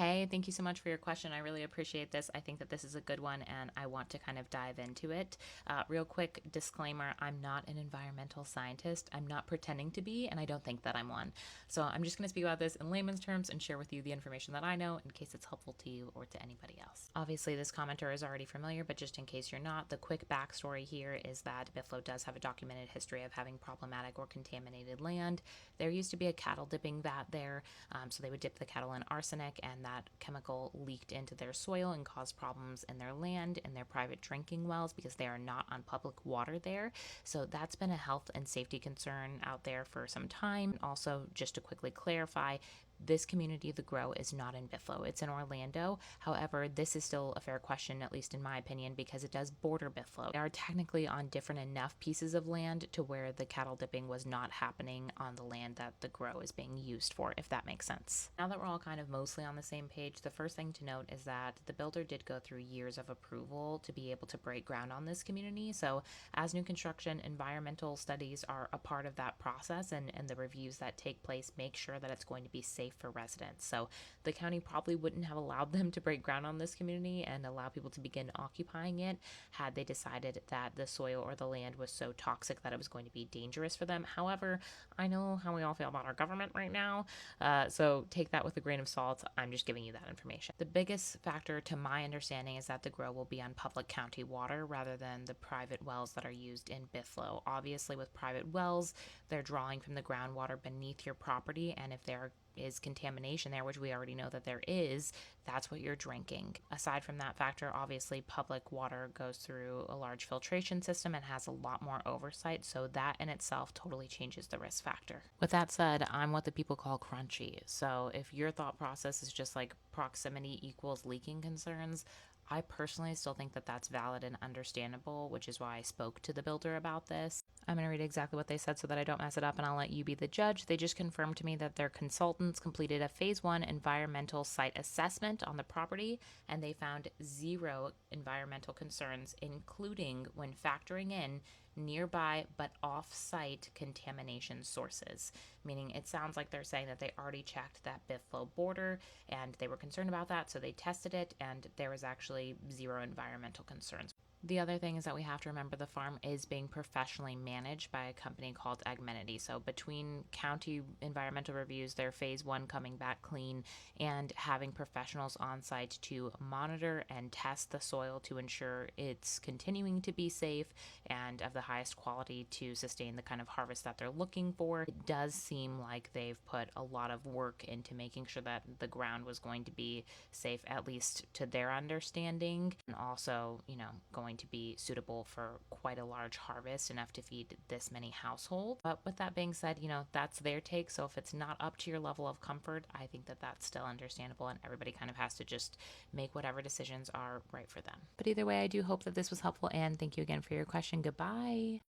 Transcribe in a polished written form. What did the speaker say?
Hey, thank you so much for your question. I really appreciate this. I think that this is a good one and I want to kind of dive into it. Real quick disclaimer, I'm not an environmental scientist. I'm not pretending to be, and I don't think that I'm one. So I'm just going to speak about this in layman's terms and share with you the information that I know in case it's helpful to you or to anybody else. Obviously, this commenter is already familiar, but just in case you're not, the quick backstory here is that Biflo does have a documented history of having problematic or contaminated land. There used to be a cattle dipping vat there, so they would dip the cattle in arsenic, and that chemical leaked into their soil and caused problems in their land and their private drinking wells because they are not on public water there. So that's been a health and safety concern out there for some time. Also, just to quickly clarify, this community, the Grow, is not in Biflo. It's in Orlando. However, this is still a fair question, at least in my opinion, because it does border Biflo. They are technically on different enough pieces of land to where the cattle dipping was not happening on the land that the Grow is being used for, if that makes sense. Now that we're all kind of mostly on the same page, the first thing to note is that the builder did go through years of approval to be able to break ground on this community. So as new construction, environmental studies are a part of that process, and the reviews that take place make sure that it's going to be safe for residents. So the county probably wouldn't have allowed them to break ground on this community and allow people to begin occupying it had they decided that the soil or the land was so toxic that it was going to be dangerous for them. However, I know how we all feel about our government right now, so take that with a grain of salt. I'm just giving you that information. The biggest factor to my understanding is that the Grow will be on public county water rather than the private wells that are used in Biflo. Obviously, with private wells, they're drawing from the groundwater beneath your property, and if there is contamination there, which we already know that there is, that's what you're drinking. Aside from that factor, obviously public water goes through a large filtration system and has a lot more oversight, so that in itself totally changes the risk factor. With that said, I'm what the people call crunchy. So if your thought process is just like proximity equals leaking concerns, I personally still think that that's valid and understandable, which is why I spoke to the builder about this. I'm going to read exactly what they said so that I don't mess it up, and I'll let you be the judge. They just confirmed to me that their consultants completed a phase 1 environmental site assessment on the property, and they found zero environmental concerns, including when factoring in nearby but off-site contamination sources. Meaning it sounds like they're saying that they already checked that Biflo border and they were concerned about that, so they tested it and there was actually zero environmental concerns. The other thing is that we have to remember the farm is being professionally managed by a company called Agmenity. So between county environmental reviews, their phase 1 coming back clean, and having professionals on site to monitor and test the soil to ensure it's continuing to be safe and of the highest quality to sustain the kind of harvest that they're looking for, it does seem like they've put a lot of work into making sure that the ground was going to be safe, at least to their understanding, and also, going to be suitable for quite a large harvest, enough to feed this many households. But with that being said, that's their take. So if it's not up to your level of comfort, I think that that's still understandable, and everybody kind of has to just make whatever decisions are right for them. But either way, I do hope that this was helpful, and thank you again for your question. Goodbye.